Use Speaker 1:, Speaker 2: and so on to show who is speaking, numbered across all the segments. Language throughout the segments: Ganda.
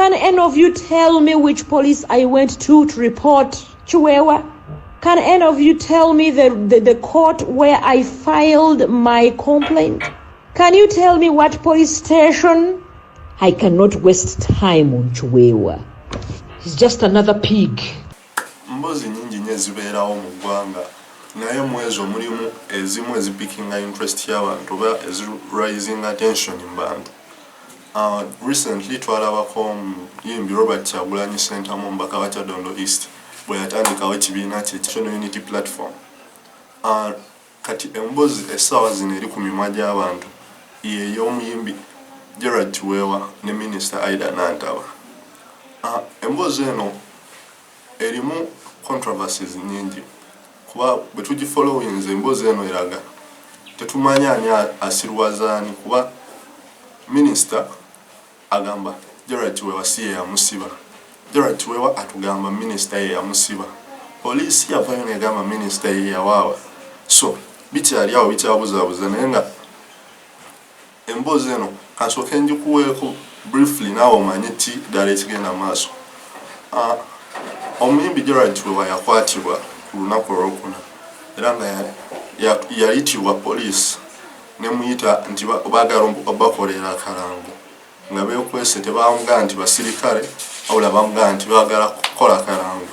Speaker 1: Can any of you tell me which police I went to report Chiwewa? Can any of you tell me the court where I filed my complaint? Can you tell me what police station? I cannot waste time on Chiwewa. He's just another pig.
Speaker 2: Mbozi nyingi nye zibeerawo mu ggwanga naye mwezi omulimu ezimu ezipikinga interest y'abantu oba rising attention in bantu. Recently twalabako yimbi Robert Kyagulanyi Center mu Mbaka wa Kyadondo East bwe yatandikawo ekibiina kye National Unity Platform. Kati embozi essaawa zino eri ku mimwa gy'abantu y'ey'omuyimbi Gerald Chiwewa ne Minister Aida Nantaba. Embozi eno erimu controversies nyingi kuba bwe tugifollowinze embozi eno eraga tetumanya ani asirwazaani kuba Minister agamba Gerald Chiwewa si yamusiba. Gerald Chiwewa atugamba Minister ye yamusiba. Police yavayo negamba Minister ye yawawa. So bikyali awo bikyabuzaabuza naye nga embozi eno kansooke njikuweeko briefly naawe omanye ki ddala ekigenda maaso. Omuyimbi Gerald Chiwewa yakwatibwa ku lunaku olwokuna era nga yayitibwa police ne muyita nti baagala bakolera akalango nga beekwese tebamugamba nti basirikale wabula bamugamba nti baagala kukola kalango.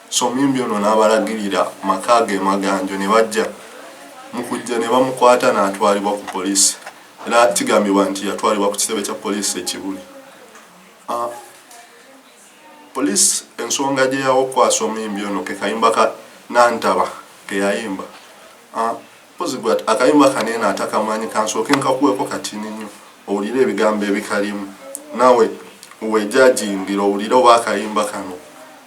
Speaker 2: So omuyimbi ono n'abalagirira maka ge maganjo ne bajja mu kujja ne bamukwata n'atwalibwa ku poliisi era kigambibwa nti yatwalibwa ku kitebe kya poliisi ekibuli. Police ensonga gye yawokwasa omuyimbi ono ke kayimba ka Nantaba ke yayimba. Pozigwa akayimba kanene atakamanyi kansooke nkakuweko katini nnyo owulire ebigambo ebikalimu nawe wejajingira owulire oba akayimba kano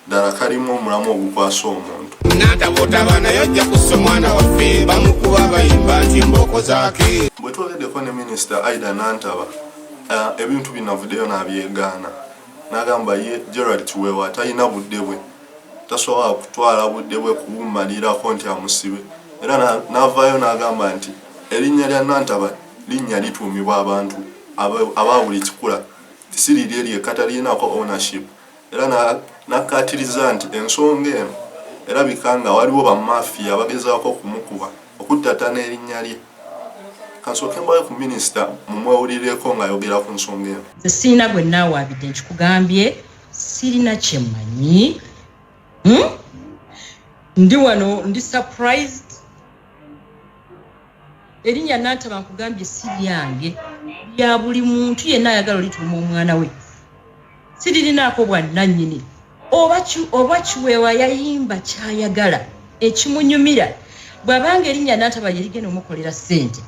Speaker 2: ddala kalimu omulamu ogukwasa omuntu.
Speaker 3: Nantaba naye ajja kussa omwana waffe bamukuba bayimba nti mboko zaake.
Speaker 2: Bwe twogeddeko ne Minister Aida Nantaba ebintu binavuddeyo n'abyegaana. Nagamba ye Gerald Chiwewa talina budde bwe tasobola kutwala budde bwe kubumalirako nti amusibe era n'avaayo n'agamba nti erinnya lya Nantaba linnya lituumibwa abantu aba buli kikula si liryo lyekka talinaako ownership era n'akkaatiriza nti ensonga eno erabika nga waliwo bamafiya bagezaako okumukuba okuttata n'erinnya lye. Kansooke mbayo ku Minister mumwewulireeko ng'ayogera ku nsonga eno.
Speaker 1: Sirina gwe naawaabidde nkikugambye sirina kyemmanyi. Ndi wano ndi surprised. Erinnya Nantaba nkugambye si lyange lya buli muntu yenna ayagala olituuma omwana we. Siririnaako bwannannyini oba Chiwewa yayimba kyayagala ekimunyumira bw'abanga erinnya Nantaba ye ligenda omukolera ssente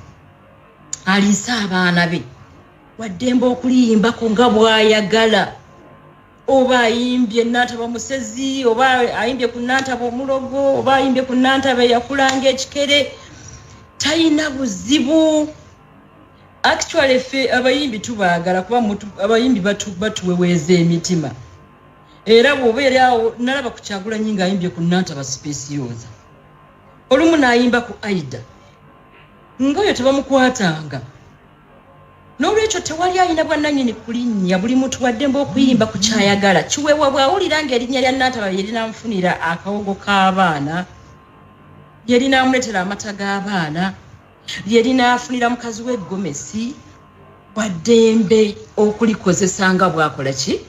Speaker 1: aliisa abaana be waddemba okuliyimbako nga bw'ayagala oba ayimbye Nantaba musezi oba ayimbye ku Nantaba omulogo oba ayimbye ku Nantaba yakulanga ekikere talina buzibu. Actually fe abayimbi tubaagala kuba abayimbi batuweweeza emitima era bw'obeera awo nalaba ku Kyagulanyi ng'ayimbye ku Nantaba specials olumu n'ayimba ku Aida ngayo tebamukwatanga n'olwekyo tewali ayina bwannannyini kulinnya buli muntu waddemba okuyimba ku kyayagala. Chiwewa bw'awulira ng'erinnya lya Nantaba lye linaamufunira akawogo k'abaana lye linaamuleetera amata g'abaana lye linaafunira mukazi we Gomesi waddembe okulikozesa nga bw'akola ki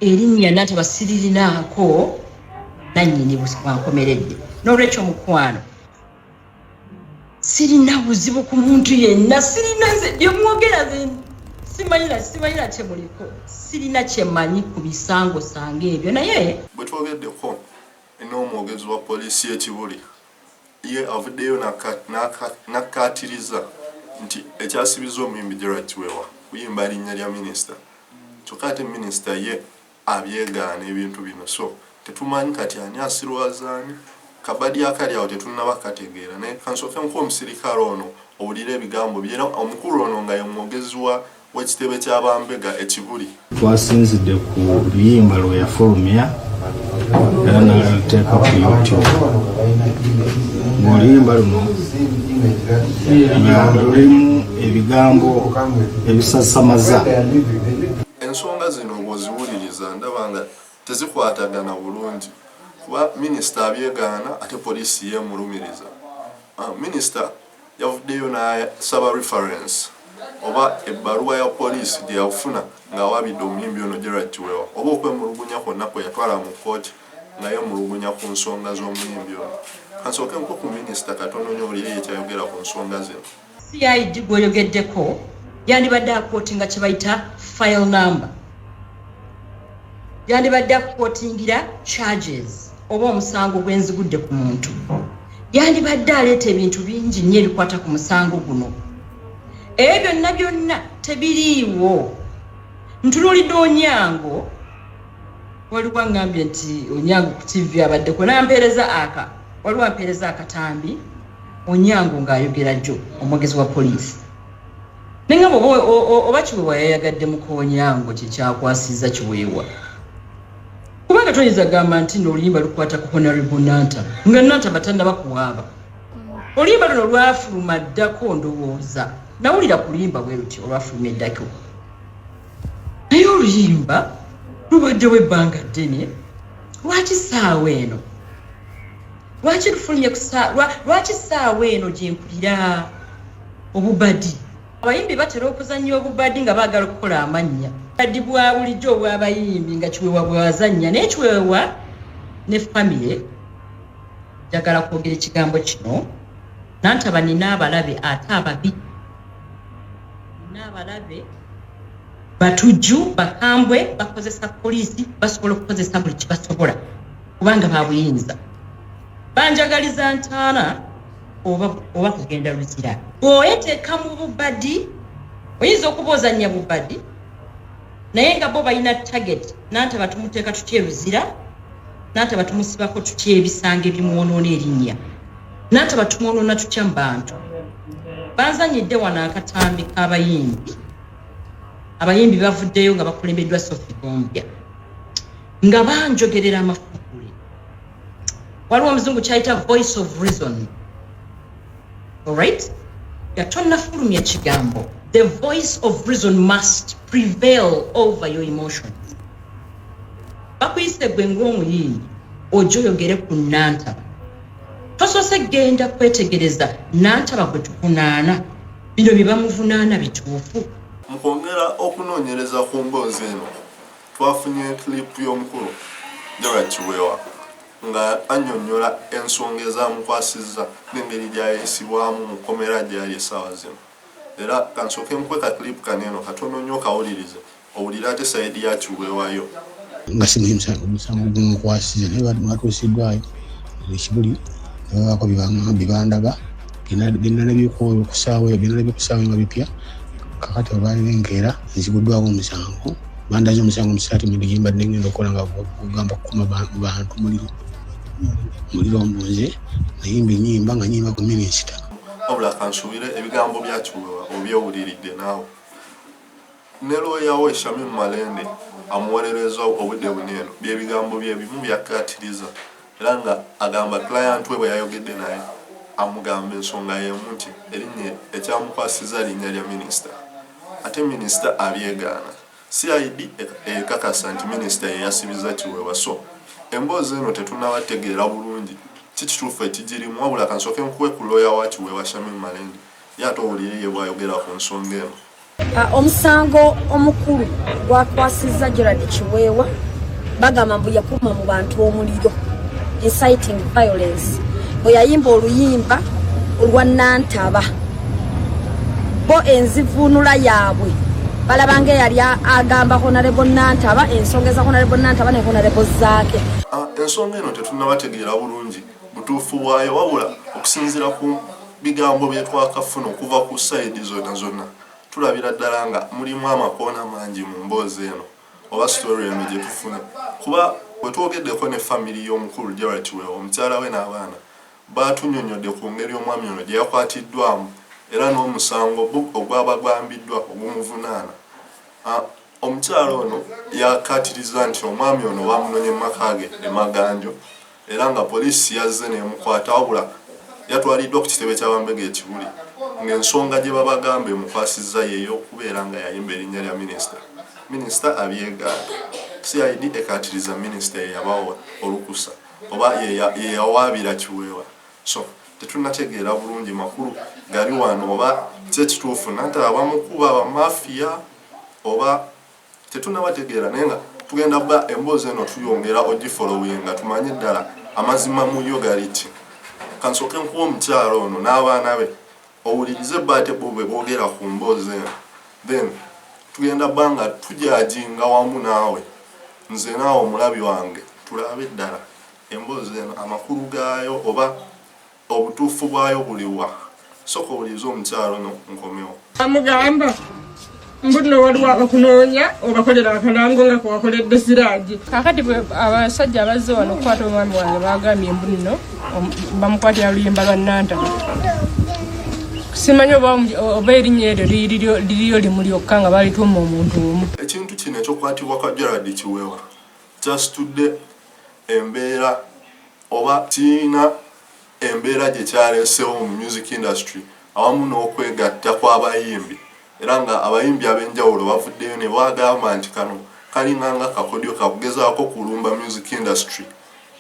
Speaker 1: erinnya Nantaba siririnaako nannyini bwankomeredde. N'olwekyo mukwano sirina buzibu ku muntu yenna sirina nze byemwogera ze simanyira kyemuliko sirina kyemmanyi ku bisango sange ebyo naye
Speaker 2: bwe twogeddeko n'omwogezi wa poliisi y'ekibuli ye avuddeyo n'akkaatiriza nti ekyasibiza omuyimbi Gerald Chiwewa kuyimba erinnya lya Minister kyokka ate Minister ye abyegaana ebintu bino so tetumanyi kati ani asirwazaani kabadi akali awo tetunnaba kategeera naye kansooke nk'omusirikale ono owulira ebigambo byera omukulu ono nga ye mwogezi w'ekitebe ky'Abambega ekibuli.
Speaker 4: Twasinzidde ku luyimba lwe yafulumya era n'aluteeka ku YouTube. Oluyimba luno lulimu ebigambo ebisasamaza.
Speaker 2: ensonga zino bw'oziwuliriza ndaba nga tezikwatagana bulungi kuba minisita abyegaana ate poliisi yeemulumiriza. Minisita yavuddeyo n'asaba reference oba ebbaluwa ya poliisi gye yafuna ng'awaabidde omuyimbi ono Gerald Kiweewa oba okwemulugunya kwonna kwe yatwala mu kkooti nga yeemulugunya ku nsonga z'omuyimbi ono. Kansooke nko ku minisita katono nnyo oli ye kyayogera ku nsonga zino.
Speaker 1: CID gw'oyogeddeko yandibadde akootinga kye bayita file number, yandibadde akootingira charges oba omusango gw'enzigudde ku muntu, yandibadde aleeta ebintu bingi nnyo ebikwata ku musango guno. Ebyo byonna tebiriiwo. Ntunuulidde Onyango, waliwo ngambye nti Onyango ku TV abaddeko waliwo ampeereza akatambi Onyango ng'ayogera jjo omwogezi wa poliisi. Nengamba oba Kiweewa yayagadde mu Onyango kyekyakwasiza Kiweewa. Kubanga toyinza gamba nti n'oluyimba lukwata ku Honorable Nanta nga Nanta batannaba kuwaaba. Oluyimba luno lwafuluma ddako ndowooza. Nawulira ku luyimba bwe luti olwafuluma eddako. Naye oluyimba lubaddewo ebbanga ddene. Lwaki ssaawa eno? Lwaki lufulumye lwaki ssaawa eno gye mpulira obubadi? Abayimbi batera okuzannya obubadi nga baagala okukola amannya. Obubadi bwa bulijjo obw'abayimbi nga Kiweewa bwe wazannya. Naye Kiweewa ne famire njagala kwogera ekigambo kino. Nantaba nina abalabe ate ababi. Nina abalabe batujju, bakambwe, bakozesa poliisi, basobola okukozesa buli kibasobola kubanga babuyinza. Banjagaliza ntaana oba kugenda luzira. Bw'oyeteeka mu bubadi, oyinza okuba ozannya bubadi, naye nga bo balina target. Nantaba tumuteeka tutya eruzira, Nantaba tumusibako tutya ebisange ebimwonoona erinnya, Nantaba tumwonoona tutya mu bantu. Banzanyidde wano akatambi k'abayimbi. Abayimbi bavuddeyo nga bakulembeddwa Sophie Gombya nga banjogerera amafukule. Waliwo omuzungu kyayita voice of reason. Alright? Gatonnafulumya kigambo. The voice of reason must prevail over your emotions. Bakuyise gwe ng'omuyimbi ojja oyogere ku Nantaba. Tosoose genda kwetegereza Nantaba gwe tuvunaana, bino bye bamuvunaana bituufu.
Speaker 2: Mu kwongera okunoonyereza ku mboozi eno twafunye clip y'omukulu Gerald Kiweewa nga annyonnyola ensonga ezamukwasizza n'engeri gy'ayisibwamu mu kkomera gy'ali essaawa zino. Era kansooke nkweka clip kaneeno katono nnyo kawulirize owulire ate sayidi ya Kiweewayo.
Speaker 5: Nga si omusango gumukwasiza naye batuusiddwayo ekibuli ne babaako bibandaga genda nebikooyo ku ssaawa nga bipya. Kakati olwalengera nziguddwako omusango bandaze omusango musitatimenti gyembadde ngenda okukola nga kugamba kukuma bantu muliro mbunze nayimba ennyimba nga nyimba ku minisita.
Speaker 2: Wabula kansuubire ebigambo bya Kiweewa obyewuliridde naawe. Ne looya we Shamim Malende amuwolereza obudde buneeno by'ebigambo bye bimu byakkaatiriza era nga agamba client we bwe yayogedde naye amugamba ensonga y'emu nti erinnya ekyamukwasiza linnya lya minisita. Ate minisita abyegaana. CID ekakasa nti minisita ye yasibiza Kiweewa. So emboozi eno tetunnabategeera bulungi kikituufu ekigirimu wabula kansooke nkuwe ku looya wa Kiweewa Shamim Malende ye ate owulire ye bw'ayogera ku nsonga eno.
Speaker 6: Omusango omukulu gwakwasizza Gerald Kiweewa bagamba mbu yakuma mu bantu omuliro, inciting violence. Bwe yayimba oluyimba olwa Nantaba bo enzivuunula yaabwe balabanga yali agamba Honorable Nantaba, ensonga za Honorable Nantaba ne Honorable zaake.
Speaker 2: Ensonga eno tetunnabategeera bulungi butuufu bwayo wabula okusinziira ku bigambo bye twakafuna okuva ku sayidi zonna tulabira ddala nga mulimu amakoona mangi mu mboozi eno oba story eno gye tufuna kuba bwe twogeddeko ne family y'omukulu Gerald Kiweewa omukyala we n'abaana batunnyonnyodde ku ngeri omwami ono gye yakwatiddwamu era n'omusango ogwabagwambiddwa ogumuvunaana. Omukyala ono yakkaatiriza nti omwami ono bamunonye mu maka ge Maganjo era nga poliisi yazze n'emukwata wabula yatwaliddwa ku kitebe ky'Abambega ekibuli ng'ensonga gye babagamba emukwasizza yeeyo okubeera nga yayimba erinnya lya minisita. minister abyegaana CID ekatiriza minister yabawa olukusa oba ye yawaabira Kiweewa. So tetunategeera bulungi makulu gali wano oba kyekituufu nti abamu kuba abamafia oba tetunabategeera naye nga tugenda ba emboozi eno tuyongera ogifolowinga tumanye ddala amazima mu yo galiti. Kansooke nkuwa omukyalo ono n'abaana be owulirize baate bwe boogera ku mboozi eno, then tugenda banga tujajinga wamu naawe nze naawe omulabi wange tulabe ddala emboozi eno amakulu gaayo oba obutuufu bwayo buliwa. Soka owulirize omukyalo ono nkomewo.
Speaker 7: Amugamba mbuno waliwo abakunoonya obakolera akalango nga kuwakoledde Siraaji. Kakati abasajja abazze wano okukwata omwami wange bagambye mbuno bamukwatira luyimba lwa Nantaba. Simanyi oba erinnya eryo liriyo limu lyokka nga balituuma omuntu omu.
Speaker 2: Ekintu kino ekyokwatibwa kwa Gerald Kiweewa kyasitudde embeera oba kiina embeera gye kyaleesewo mu music industry awamu n'okwegatta kw'abayimbi. Era nga abayimbi ab'enjawulo bavuddeyo ne bagamba nti kano kalinganga kakodyo kakugezaako kulumba music industry.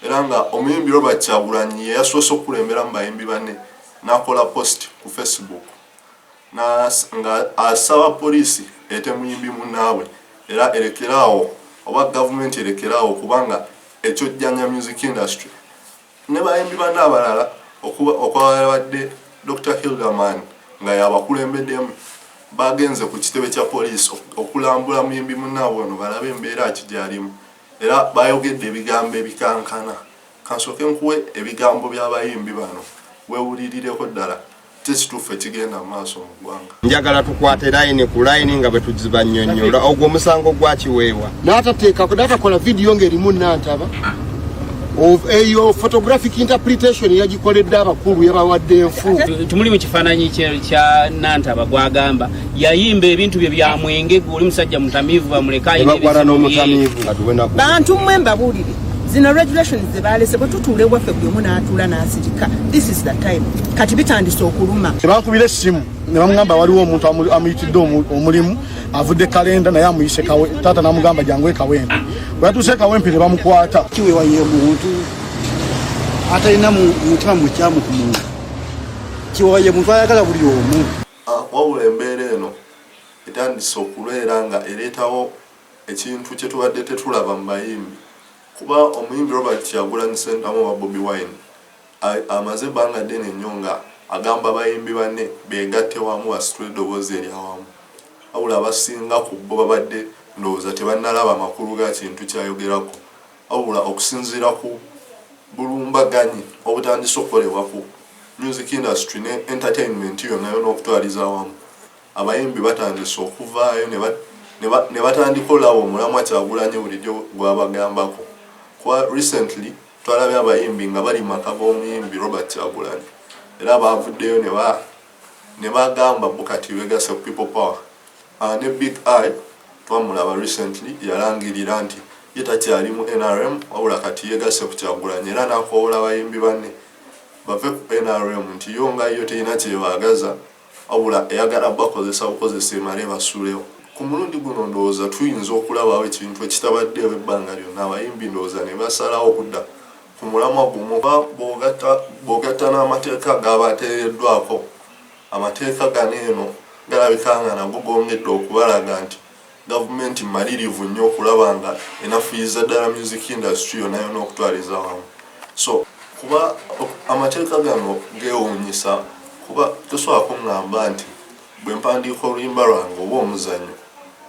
Speaker 2: Era nga omuyimbi Robert Kyagulanyi yasoose okulembera mu bayimbi banne n'akola post ku Facebook nga asaba poliisi ete muyimbi munnaabwe era erekeraawo oba gavumenti erekeraawo kubanga ekyojjanya music industry. Ne bayimbi banne abalala okwawadde Dr. Hilderman nga yabakulembeddemu bagenze ku kitebe kya poliisi okulambula muyimbi munnaabwe ono balabe embeera kigyalimu era bayogedde ebigambo ebikankana. Kansooke nkuwe ebigambo by'abayimbi bano weewulirireko ddala kyekituufu ekigenda mu maaso mu ggwanga.
Speaker 3: Njagala tukwate layini ku layini nga bwe tuzibannyonnyola ogwo omusango gwa Kiweewa
Speaker 5: n'atakola vidiyo ng'erimu Nantaba eyo photographic interpretation yagikoledde abakulu yabawadde enfu.
Speaker 8: Tumuli mu kifaananyi kya Nantaba gwagamba yayimba ebintu bye bya mwenge oli musajja mutamiivu bamuleka
Speaker 9: bantu mmwe mbabuulire zino regulations ze baalese bwe tutuule waffe buli omu n'atuula n'asirika. This is the time kati bitandise okuluma.
Speaker 5: Tebakubira essimu ne bamugamba waliwo omuntu amuyitidde omulimu avudde kalenda naye amuyise taata n'amugamba jangu ekawempe. Bwe yatuuse ekawempe ne bamukwata.
Speaker 10: Kiweewa ye muntu atalina mutima mukyamu ku muntu. Kiweewa ye muntu ayagala buli omu.
Speaker 2: Wabula embeera eno etandise okulwera nga ereetawo ekintu kye tubadde tetulaba mu bayimbi. Kuba omuyimbi Robert Kyagulanyi Ssentamu wa Bobi Wine amaze ebbanga ddene nnyo nga agamba bayimbi banne beegatte wamu basitule eddoboozi eryawamu. Wabula abasinga ku bo babadde ndowooza tebannalaba amakulu ga kintu kyayogerako. Wabula okusinziira ku bulumbaganyi obutandise okukolebwa ku music industry ne entertainment yonna n'okutwaliza awamu, abayimbi batandise okuvaayo ne batandika olaba omulamwa Kyagulanyi bulijjo gwabagambako. Kwa recently twalabye abayimbi nga bali maka g'omuyimbi Robert Kyagulanyi era bavuddeyo ne bagamba bukati begase ku People Power. Ne Big Eye twamulaba recently yalangirira nti ye takyali mu NRM wabula kati yegase ku Kyagulanyi era n'akoola abayimbi banne bave ku NRM nti yo nga yo terina kyebaagaza wabula eyagala bakozesa bukozesa emale basuulewo. Ku mulundi guno ndowooza tuyinza okulabawo ekintu ekitabaddeewo ebbanga lyonna abayimbi ndowooza ne basalawo okudda ku mulamwa gumu bw'ogatta n'amateeka g'abateereddwako. Amateeka gano eno galabika nga nago gongedde okubalaga nti gavumenti malirivu nnyo okulaba nga enafuyiza ddala music industry yonna yonna okutwaliza wamu. So kuba amateeka gano geewuunyisa kuba tosobola kuŋŋamba nti bwe mpandiika oluyimba lwange oba omuzannyo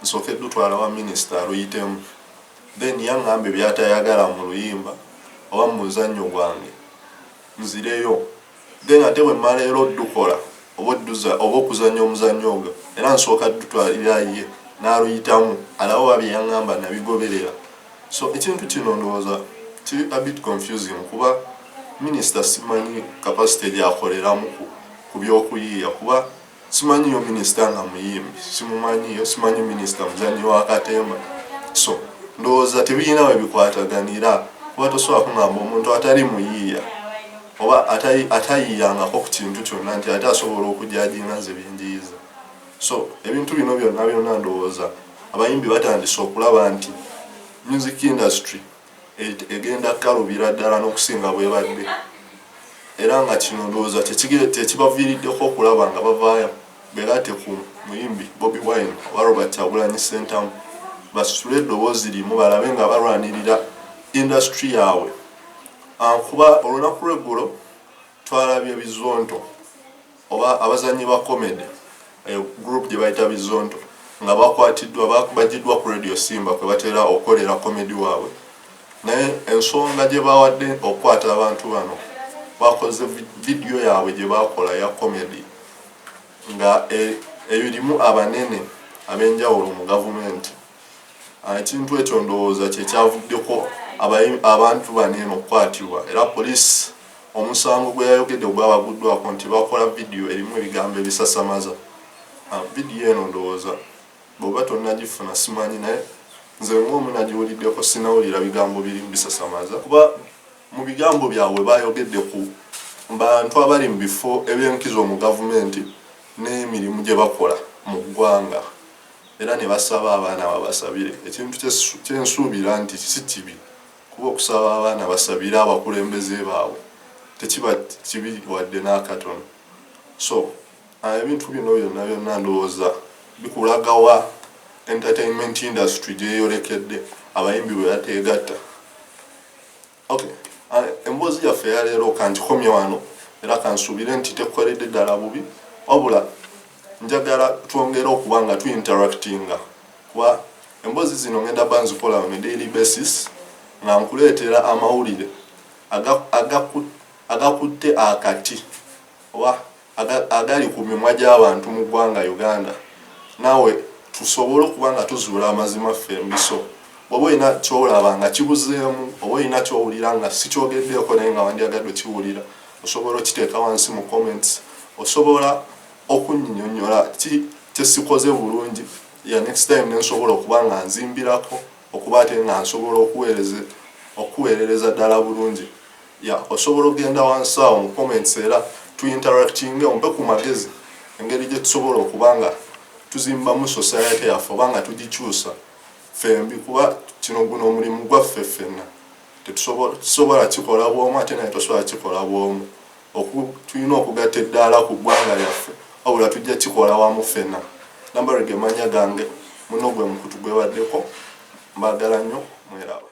Speaker 2: nsooke dutwala wa minisita aluyitemu then yaŋŋambe byatayagala mu luyimba oba mu muzannyo gwange nzireyo then ate bwe mmala era oddukola oba okuzannya omuzannyo ogwo era nsooka dutwalira ye n'aluyitamu alawo ba bye yaŋŋamba nabigoberera. So ekintu kino ndowooza kiri a bit confusing kuba minisita simanyi capacity gyakoleramu ku by'okuyiiya kuba simanyi yo minisita nga muyimbi simumanyiyo simanyi minisita muzannyi wa katemba. So ndowooza tebirina we bikwataganira kuba tosobola kuŋŋamba omuntu atali muyiiya oba atayiiyangako ku kintu kyonna nti ate asobola okujajinga nze byenjiyiza. So ebintu bino byonna ndowooza abayimbi batandise okulaba nti music industry egenda kalubira ddala n'okusinga bwebadde era nga kino ndowooza tekibaviiriddeko okulaba nga bavaayo begatte ku muyimbi Bobi Wine oba Robert Kyagulanyi Ssentamu basitule eddoboozi limu balabe nga balwanirira industry yaabwe. Kuba olunaku lw'eggulo twalabye Bizonto oba abazanyi ba comedy group gye bayita Bizonto nga bakwatiddwa bagiddwa ku Radio Simba kwe batera okukolera comedy waabwe. Naye ensonga gye bawadde okukwata abantu bano bakoze video yaabwe gye bakola ya comedy nga erimu abanene ab'enjawulo mu gavumenti. Ekintu ekyo ndowooza kyekyavuddeko abantu banene okukwatibwa era poliisi omusango gwe yayogedde gwabaguddwako nti bakola video erimu ebigambo ebisasamaza. Video eno ndowooza bw'oba tonnagifuna simanyi naye nze ng'omu nagiwuliddeko sinawulira bigambo biri bisasamaza kuba mu bigambo byabwe bayogedde ku bantu abali mu bifo ebyenkizo mu gavumenti n'emirimu gye bakola mu ggwanga era ne basaba abaana babasabire. Ekintu kyensuubira nti si kibi kuba okusaba abaana basabire abakulembeze baabwe tekiba kibi wadde n'akatono. So ebintu bino byonna ndowooza bikulagawa entertainment industry gyeyolekedde abayimbi bwe bateegatta. Okay, emboozi yaffe yaleero kangikomye wano era kansuubire nti tekoledde ddala bubi wabula njagala twongere okuba nga tuinteractinga kuba emboozi zino ngenda ba nzikola on a daily basis nga nkuleetera amawulire agakutte akati oba agali ku mimwa gy'abantu mu ggwanga Uganda naawe tusobole okuba nga tuzuula amazima fembiso. Bw'oba olina kyolaba nga kibuzeemu oba olina kyowulira nga si kyogeddeeko naye nga wandyagadde kiwulira osobola okiteeka wansi mu comments osobola okunnyonnyola kyesikoze bulungi ya next time nensobola okuba nga nzimbirako okuba ate nga nsobola okuweerereza ddala bulungi osobola okgenda wansi awo mu comments era tuinteractinge ompe ku magezi engeri gye tusobola okuba nga tuzimbamu society yaffe oba nga tugikyusa fembi kuba kino guno omulimu gwaffe ffenna tetusobola kikola bw'omu ate naye tosobola kikola bw'omu tulina okugatta eddaala ku ggwanga lyaffe wabula tujja kikola wamu ffenna. Nambarege manya gange muno gwe mukutu gwebaddeko mbaagala nnyo mweraba.